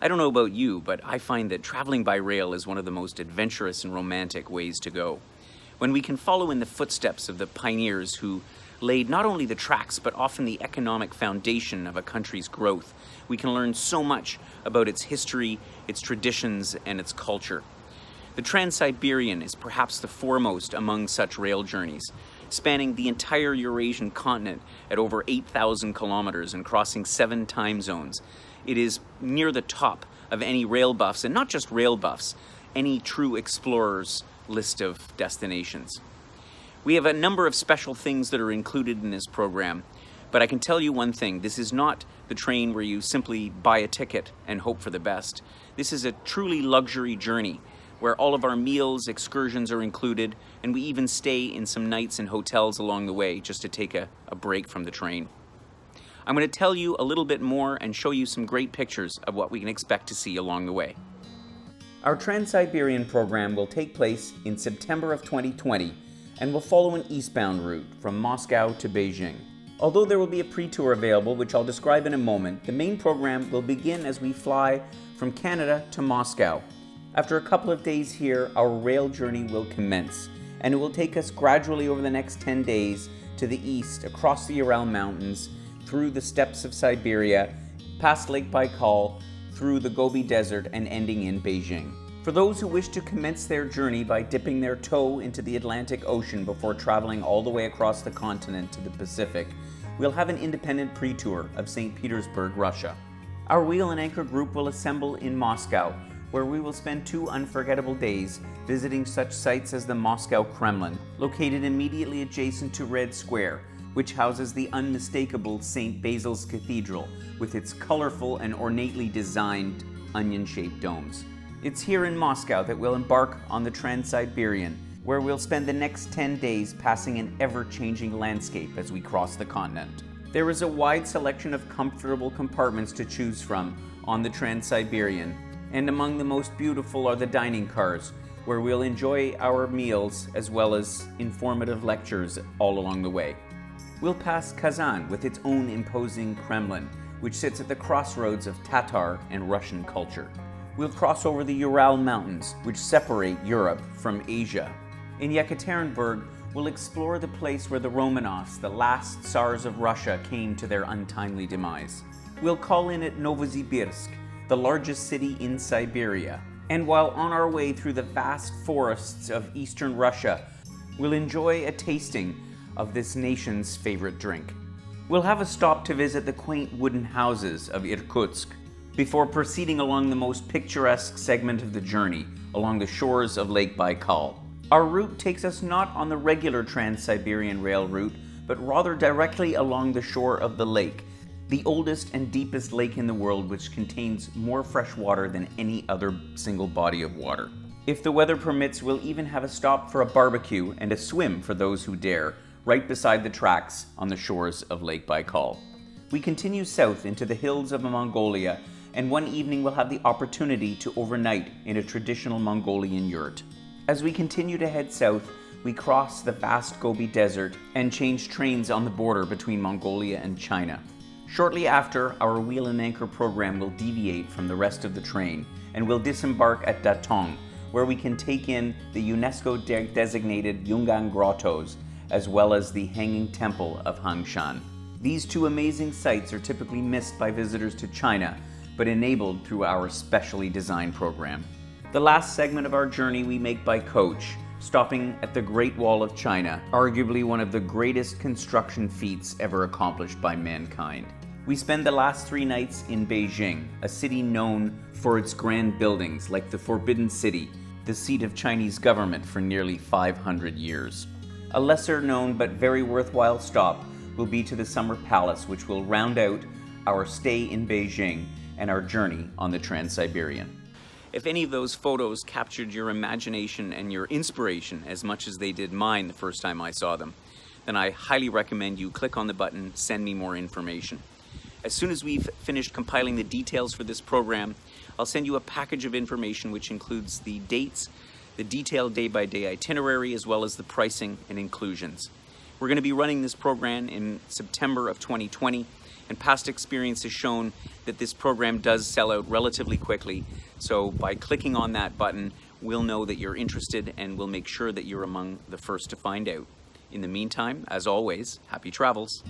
I don't know about you, but I find that traveling by rail is one of the most adventurous and romantic ways to go. When we can follow in the footsteps of the pioneers who laid not only the tracks, but often the economic foundation of a country's growth, we can learn so much about its history, its traditions, and its culture. The Trans-Siberian is perhaps the foremost among such rail journeys, spanning the entire Eurasian continent at over 8,000 kilometers and crossing 7 time zones. It is near the top of any rail buffs, and not just rail buffs, any true explorer's list of destinations. We have a number of special things that are included in this program, but I can tell you one thing: this is not the train where you simply buy a ticket and hope for the best. This is a truly luxury journey where all of our meals, excursions are included, and we even stay in some nights in hotels along the way just to take a break from the train. I'm going to tell you a little bit more and show you some great pictures of what we can expect to see along the way. Our Trans-Siberian program will take place in September of 2020 and will follow an eastbound route from Moscow to Beijing. Although there will be a pre-tour available, which I'll describe in a moment, the main program will begin as we fly from Canada to Moscow. After a couple of days here, our rail journey will commence, and it will take us gradually over the next 10 days to the east, across the Ural Mountains, through the steppes of Siberia, past Lake Baikal, through the Gobi Desert, and ending in Beijing. For those who wish to commence their journey by dipping their toe into the Atlantic Ocean before traveling all the way across the continent to the Pacific, we'll have an independent pre-tour of St. Petersburg, Russia. Our Wheel and Anchor group will assemble in Moscow, where we will spend 2 unforgettable days visiting such sites as the Moscow Kremlin, located immediately adjacent to Red Square, which houses the unmistakable St. Basil's Cathedral with its colorful and ornately designed onion-shaped domes. It's here in Moscow that we'll embark on the Trans-Siberian, where we'll spend the next 10 days passing an ever-changing landscape as we cross the continent. There is a wide selection of comfortable compartments to choose from on the Trans-Siberian, and among the most beautiful are the dining cars, where we'll enjoy our meals as well as informative lectures all along the way. We'll pass Kazan with its own imposing Kremlin, which sits at the crossroads of Tatar and Russian culture. We'll cross over the Ural Mountains, which separate Europe from Asia. In Yekaterinburg, we'll explore the place where the Romanovs, the last Tsars of Russia, came to their untimely demise. We'll call in at Novosibirsk, the largest city in Siberia. And while on our way through the vast forests of eastern Russia, we'll enjoy a tasting of this nation's favorite drink. We'll have a stop to visit the quaint wooden houses of Irkutsk before proceeding along the most picturesque segment of the journey, along the shores of Lake Baikal. Our route takes us not on the regular Trans-Siberian rail route, but rather directly along the shore of the lake, the oldest and deepest lake in the world, which contains more fresh water than any other single body of water. If the weather permits, we'll even have a stop for a barbecue and a swim for those who dare, right beside the tracks on the shores of Lake Baikal. We continue south into the hills of Mongolia, and one evening we'll have the opportunity to overnight in a traditional Mongolian yurt. As we continue to head south, we cross the vast Gobi Desert and change trains on the border between Mongolia and China. Shortly after, our Wheel and Anchor program will deviate from the rest of the train, and we'll disembark at Datong, where we can take in the UNESCO-designated Yungan Grottos, as well as the Hanging Temple of Hangshan. These 2 amazing sites are typically missed by visitors to China, but enabled through our specially designed program. The last segment of our journey we make by coach, stopping at the Great Wall of China, arguably one of the greatest construction feats ever accomplished by mankind. We spend the last 3 nights in Beijing, a city known for its grand buildings like the Forbidden City, the seat of Chinese government for nearly 500 years. A lesser known but very worthwhile stop will be to the Summer Palace, which will round out our stay in Beijing and our journey on the Trans-Siberian. If any of those photos captured your imagination and your inspiration as much as they did mine the first time I saw them, then I highly recommend you click on the button, send me more information. As soon as we've finished compiling the details for this program, I'll send you a package of information which includes the dates, the detailed day-by-day itinerary, as well as the pricing and inclusions. We're going to be running this program in September of 2020, and past experience has shown that this program does sell out relatively quickly. So by clicking on that button, we'll know that you're interested, and we'll make sure that you're among the first to find out. In the meantime, as always, happy travels.